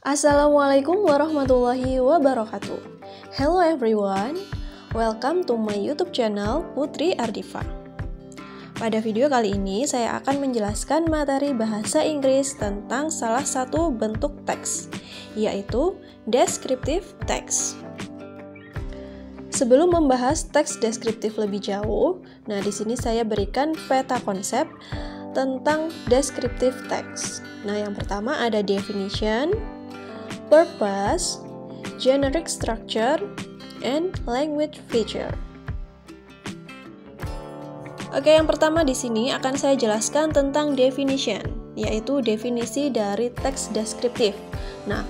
Assalamualaikum warahmatullahi wabarakatuh. Hello everyone, welcome to my YouTube channel Putri Ardifa. Pada video kali ini saya akan menjelaskan materi bahasa Inggris tentang salah satu bentuk teks, yaitu descriptive text. Sebelum membahas teks deskriptif lebih jauh, di sini saya berikan peta konsep tentang descriptive text. Yang pertama ada definition, purpose, generic structure, and language feature. Oke, yang pertama di sini akan saya jelaskan tentang definition, yaitu definisi dari teks deskriptif.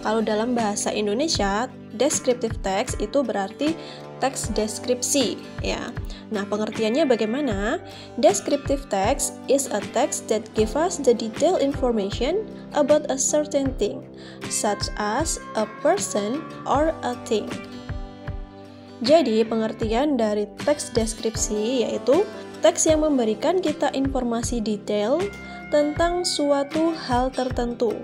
Kalau dalam bahasa Indonesia, descriptive text itu berarti teks deskripsi, ya. Pengertiannya bagaimana? Descriptive text is a text that gives us the detailed information about a certain thing, such as a person or a thing. Jadi, pengertian dari teks deskripsi yaitu teks yang memberikan kita informasi detail tentang suatu hal tertentu.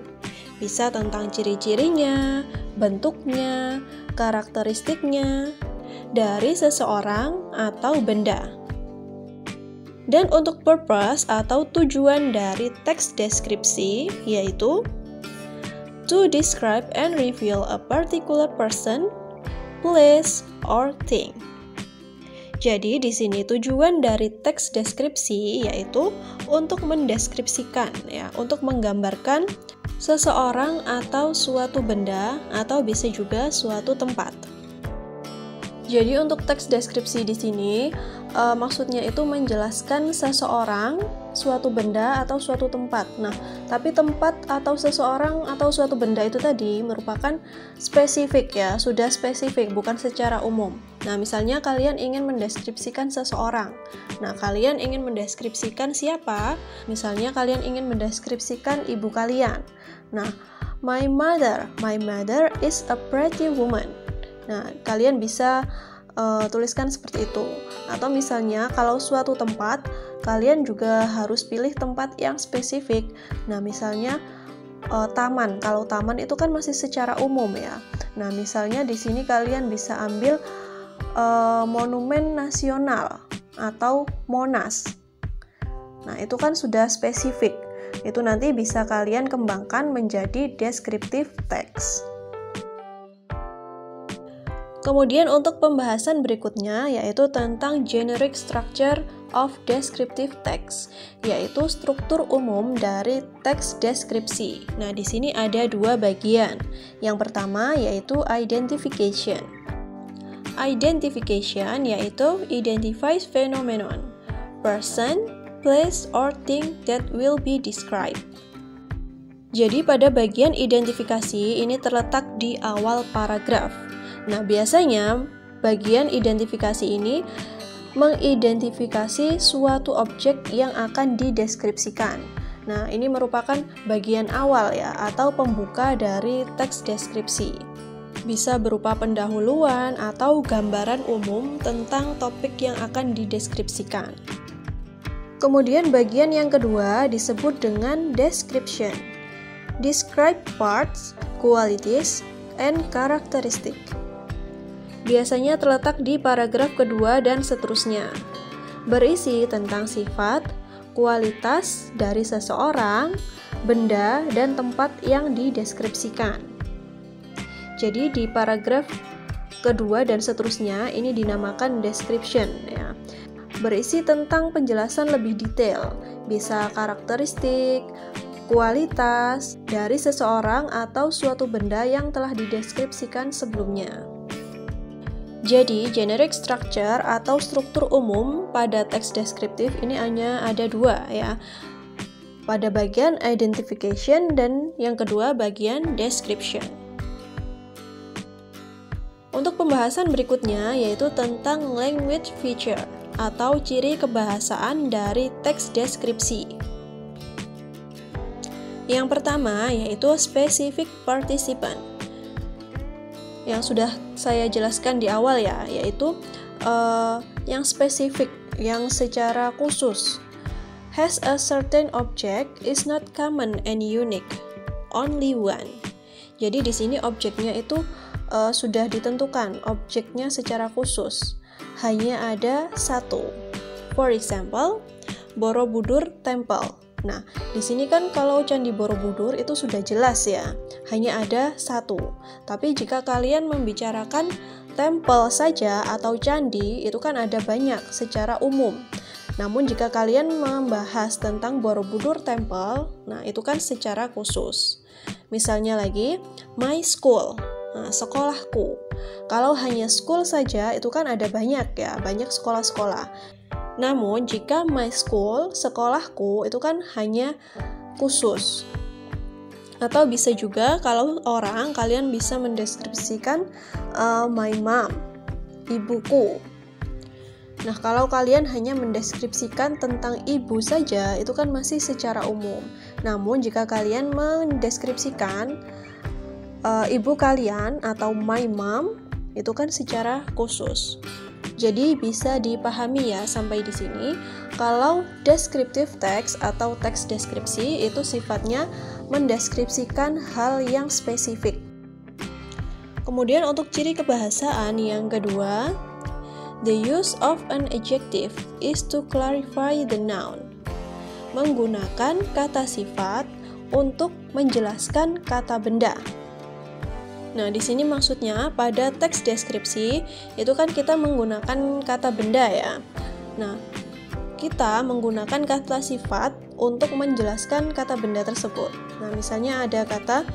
Bisa tentang ciri-cirinya, bentuknya, karakteristiknya, dari seseorang atau benda. Dan untuk purpose atau tujuan dari teks deskripsi yaitu to describe and reveal a particular person, place, or thing. Jadi di sini tujuan dari teks deskripsi yaitu untuk mendeskripsikan, untuk menggambarkan seseorang atau suatu benda atau bisa juga suatu tempat. Jadi untuk teks deskripsi di sini maksudnya itu menjelaskan seseorang, suatu benda atau suatu tempat. Tapi tempat atau seseorang atau suatu benda itu tadi merupakan spesifik, sudah spesifik, bukan secara umum. Misalnya kalian ingin mendeskripsikan seseorang. Kalian ingin mendeskripsikan siapa? Misalnya kalian ingin mendeskripsikan ibu kalian. My mother is a pretty woman. Kalian bisa tuliskan seperti itu. Atau misalnya kalau suatu tempat, kalian juga harus pilih tempat yang spesifik. Misalnya taman. Kalau taman itu kan masih secara umum, ya. Misalnya di sini kalian bisa ambil monumen nasional atau Monas. Itu kan sudah spesifik. Itu nanti bisa kalian kembangkan menjadi descriptive text. Kemudian untuk pembahasan berikutnya yaitu tentang generic structure of descriptive text, yaitu struktur umum dari teks deskripsi. Di sini ada dua bagian. Yang pertama yaitu identification. Identification yaitu identifies phenomenon, person, place, or thing that will be described. Jadi pada bagian identifikasi ini terletak di awal paragraf. Biasanya bagian identifikasi ini mengidentifikasi suatu objek yang akan dideskripsikan. Ini merupakan bagian awal, atau pembuka dari teks deskripsi. Bisa berupa pendahuluan atau gambaran umum tentang topik yang akan dideskripsikan. Kemudian bagian yang kedua disebut dengan description. Describe parts, qualities, and characteristic. Biasanya terletak di paragraf kedua dan seterusnya. Berisi tentang sifat, kualitas dari seseorang, benda, dan tempat yang dideskripsikan. Jadi di paragraf kedua dan seterusnya ini dinamakan description, Berisi tentang penjelasan lebih detail, bisa karakteristik, kualitas dari seseorang atau suatu benda yang telah dideskripsikan sebelumnya. Jadi, generic structure atau struktur umum pada teks deskriptif ini hanya ada dua, pada bagian identification dan yang kedua bagian description. Untuk pembahasan berikutnya yaitu tentang language feature atau ciri kebahasaan dari teks deskripsi. Yang pertama yaitu specific participant. Yang sudah saya jelaskan di awal, yaitu yang spesifik, yang secara khusus. Has a certain object is not common and unique, only one. Jadi di sini objeknya itu sudah ditentukan, objeknya secara khusus. Hanya ada satu. For example, Borobudur Temple. Nah, di sini kan kalau Candi Borobudur itu sudah jelas ya, hanya ada satu. Tapi jika kalian membicarakan temple saja atau candi, itu kan ada banyak secara umum. Namun jika kalian membahas tentang Borobudur Temple, nah itu kan secara khusus. Misalnya lagi, my school, nah, sekolahku. Kalau hanya school saja, itu kan ada banyak ya, banyak sekolah-sekolah. Namun jika my school, sekolahku, itu kan hanya khusus. Atau bisa juga kalau orang, kalian bisa mendeskripsikan my mom, ibuku. Nah, kalau kalian hanya mendeskripsikan tentang ibu saja, itu kan masih secara umum. Namun, jika kalian mendeskripsikan ibu kalian atau my mom, itu kan secara khusus. Jadi, bisa dipahami ya sampai di sini, kalau descriptive text atau teks deskripsi itu sifatnya mendeskripsikan hal yang spesifik. Kemudian untuk ciri kebahasaan yang kedua, the use of an adjective is to clarify the noun. Menggunakan kata sifat untuk menjelaskan kata benda. Nah, di sini maksudnya pada teks deskripsi itu kan kita menggunakan kata benda ya. Nah, kita menggunakan kata sifat untuk menjelaskan kata benda tersebut. Nah, misalnya ada kata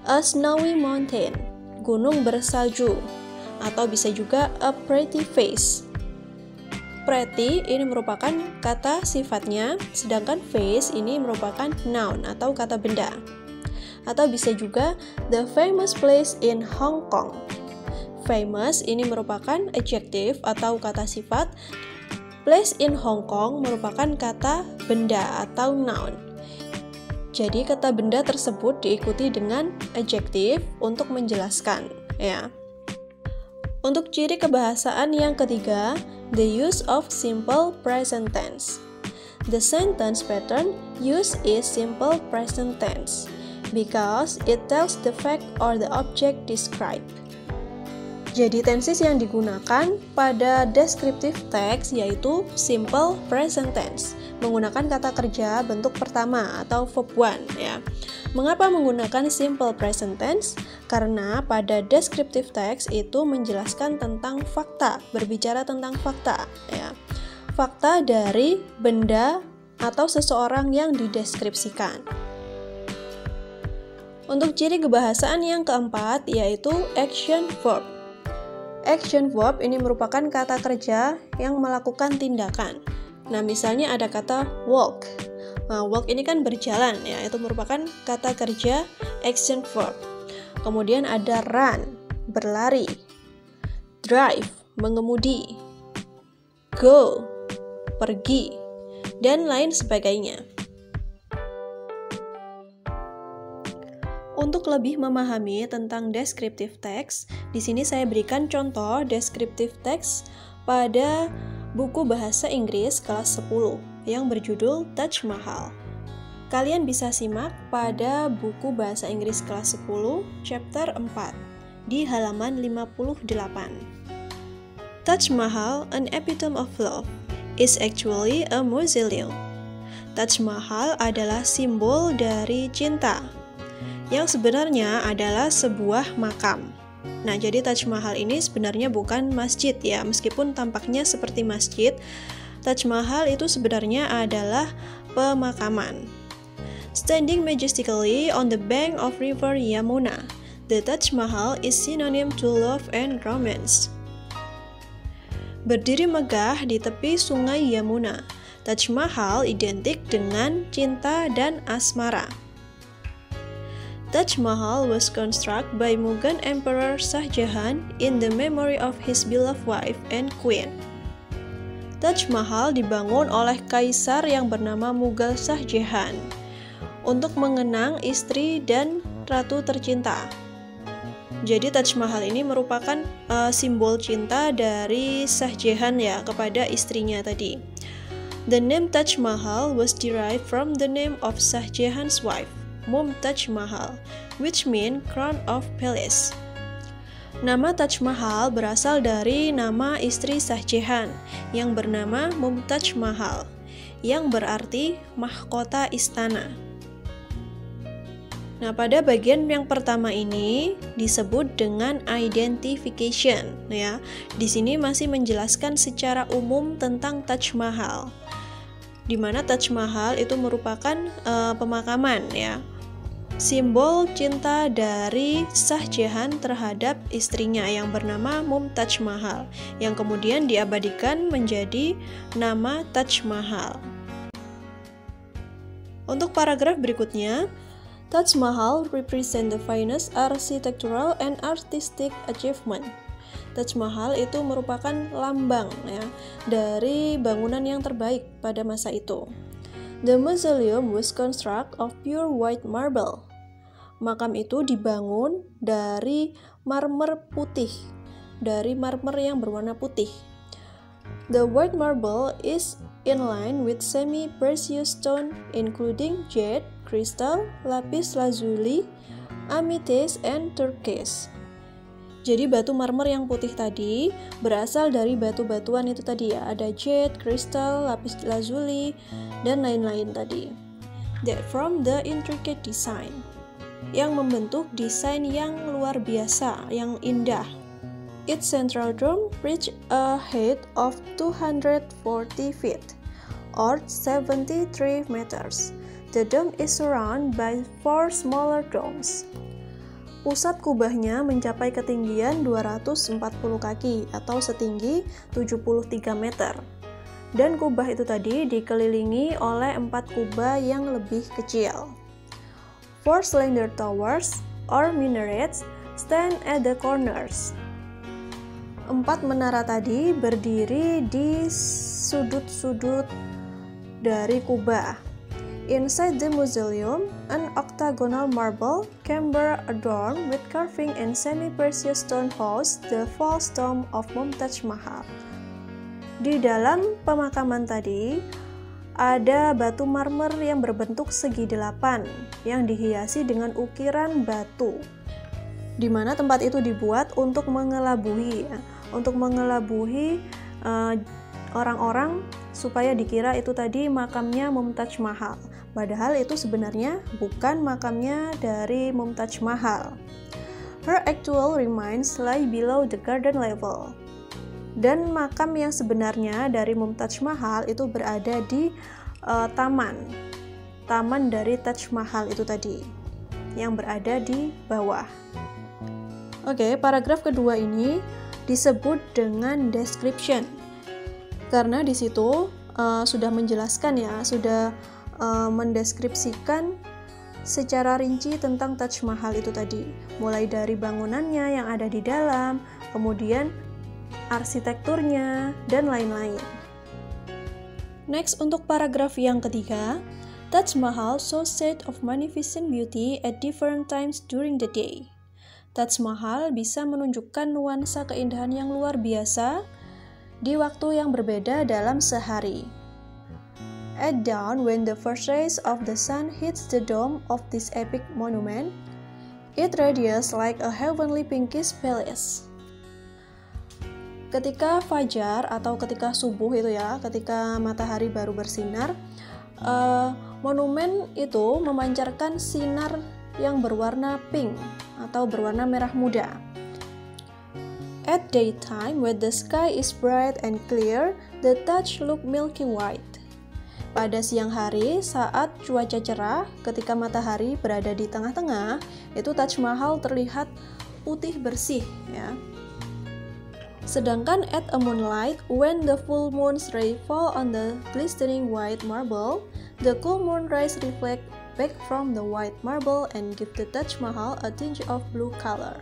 a snowy mountain, gunung bersalju. Atau bisa juga a pretty face. Pretty ini merupakan kata sifatnya, sedangkan face ini merupakan noun atau kata benda. Atau bisa juga the famous place in Hong Kong. Famous ini merupakan adjective atau kata sifat. Place in Hong Kong merupakan kata benda atau noun. Jadi kata benda tersebut diikuti dengan adjective untuk menjelaskan, ya. Untuk ciri kebahasaan yang ketiga, the use of simple present tense. The sentence pattern used is simple present tense because it tells the fact or the object described. Jadi tenses yang digunakan pada descriptive text yaitu simple present tense, menggunakan kata kerja bentuk pertama atau verb one ya. Mengapa menggunakan simple present tense? Karena pada descriptive text itu menjelaskan tentang fakta, berbicara tentang fakta ya. Fakta dari benda atau seseorang yang dideskripsikan. Untuk ciri kebahasaan yang keempat yaitu action verb. Action verb ini merupakan kata kerja yang melakukan tindakan. Nah, misalnya ada kata walk. Nah, walk ini kan berjalan ya, itu merupakan kata kerja action verb. Kemudian ada run, berlari. Drive, mengemudi. Go, pergi, dan lain sebagainya. Untuk lebih memahami tentang descriptive text, di sini saya berikan contoh descriptive text pada buku bahasa Inggris kelas 10 yang berjudul Taj Mahal. Kalian bisa simak pada buku bahasa Inggris kelas 10 chapter 4 di halaman 58. Taj Mahal, an epitome of love, is actually a mausoleum. Taj Mahal adalah simbol dari cinta, yang sebenarnya adalah sebuah makam. Nah, jadi Taj Mahal ini sebenarnya bukan masjid ya, meskipun tampaknya seperti masjid. Taj Mahal itu sebenarnya adalah pemakaman. Standing majestically on the bank of river Yamuna, the Taj Mahal is synonym to love and romance. Berdiri megah di tepi sungai Yamuna, Taj Mahal identik dengan cinta dan asmara. Taj Mahal was constructed by Mughal Emperor Shah Jahan in the memory of his beloved wife and queen. Taj Mahal dibangun oleh kaisar yang bernama Mughal Shah Jahan untuk mengenang istri dan ratu tercinta. Jadi Taj Mahal ini merupakan simbol cinta dari Shah Jahan ya kepada istrinya tadi. The name Taj Mahal was derived from the name of Shah Jahan's wife. Mumtaz Mahal, which mean crown of palace. Nama Taj Mahal berasal dari nama istri Shah Jahan yang bernama Mumtaz Mahal, yang berarti mahkota istana. Nah, pada bagian yang pertama ini disebut dengan identification, ya. Di sini masih menjelaskan secara umum tentang Taj Mahal, di mana Taj Mahal itu merupakan pemakaman, ya, simbol cinta dari Shah Jahan terhadap istrinya yang bernama Mumtaz Mahal, yang kemudian diabadikan menjadi nama Taj Mahal. Untuk paragraf berikutnya, Taj Mahal represent the finest architectural and artistic achievement. Taj Mahal itu merupakan lambang, ya, dari bangunan yang terbaik pada masa itu. The mausoleum was constructed of pure white marble. Makam itu dibangun dari marmer putih, dari marmer yang berwarna putih. The white marble is in line with semi-precious stone including jade, crystal, lapis lazuli, amethyst, and turquoise. Jadi batu marmer yang putih tadi berasal dari batu-batuan itu tadi, ya, ada jade, crystal, lapis lazuli, dan lain-lain tadi. That from the intricate design, yang membentuk desain yang luar biasa, yang indah. Its central dome reached a height of 240 feet, or 73 meters. The dome is surrounded by 4 smaller domes. Pusat kubahnya mencapai ketinggian 240 kaki atau setinggi 73 meter. Dan kubah itu tadi dikelilingi oleh 4 kubah yang lebih kecil. 4 slender towers or minarets stand at the corners. 4 menara tadi berdiri di sudut-sudut dari kubah. Inside the mausoleum, an octagonal marble chamber adorned with carving and semi-precious stone housed the false tomb of Mumtaz Mahal. Di dalam pemakaman tadi, ada batu marmer yang berbentuk segi 8 yang dihiasi dengan ukiran batu, di mana tempat itu dibuat untuk mengelabuhi, ya, orang-orang supaya dikira itu tadi makamnya Mumtaz Mahal. Padahal itu sebenarnya bukan makamnya dari Mumtaz Mahal. Her actual remains lie below the garden level. Dan makam yang sebenarnya dari Mumtaz Mahal itu berada di taman dari Taj Mahal itu tadi, yang berada di bawah. Oke, paragraf kedua ini disebut dengan description, karena di situ sudah menjelaskan, ya, sudah mendeskripsikan secara rinci tentang Taj Mahal itu tadi, mulai dari bangunannya yang ada di dalam, kemudian arsitekturnya, dan lain-lain. Next, untuk paragraf yang ketiga, Taj Mahal shows shades of magnificent beauty at different times during the day. Taj Mahal bisa menunjukkan nuansa keindahan yang luar biasa di waktu yang berbeda dalam sehari. At dawn, when the first rays of the sun hits the dome of this epic monument, it radiates like a heavenly pinkish palace. Ketika fajar atau ketika subuh itu, ya, ketika matahari baru bersinar, monumen itu memancarkan sinar yang berwarna pink atau berwarna merah muda. At daytime, when the sky is bright and clear, the Taj look milky white. Pada siang hari, saat cuaca cerah, ketika matahari berada di tengah-tengah, itu Taj Mahal terlihat putih bersih, ya. Sedangkan at a moonlight, when the full moon's ray fall on the glistening white marble, the cool moon rays reflect back from the white marble and give the Taj Mahal a tinge of blue color.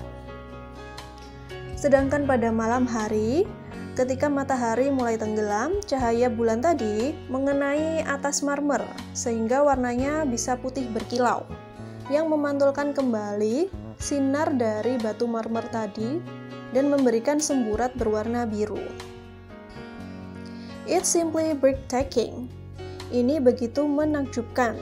Sedangkan pada malam hari, ketika matahari mulai tenggelam, cahaya bulan tadi mengenai atas marmer sehingga warnanya bisa putih berkilau, yang memantulkan kembali sinar dari batu marmer tadi dan memberikan semburat berwarna biru. It's simply breathtaking. Ini begitu menakjubkan.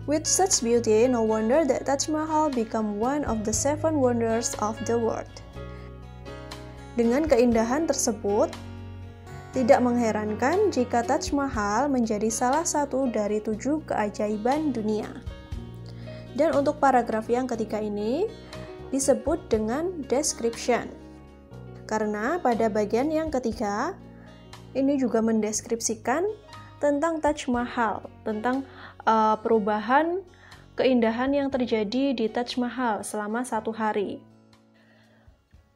With such beauty, no wonder that Taj Mahal become one of the 7 wonders of the world. Dengan keindahan tersebut, tidak mengherankan jika Taj Mahal menjadi salah satu dari 7 keajaiban dunia. Dan untuk paragraf yang ketiga ini disebut dengan description. Karena pada bagian yang ketiga, ini juga mendeskripsikan tentang Taj Mahal, tentang perubahan keindahan yang terjadi di Taj Mahal selama 1 hari.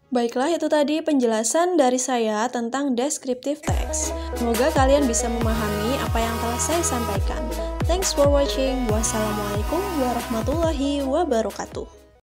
Baiklah, itu tadi penjelasan dari saya tentang descriptive text. Semoga kalian bisa memahami apa yang telah saya sampaikan. Thanks for watching. Wassalamualaikum warahmatullahi wabarakatuh.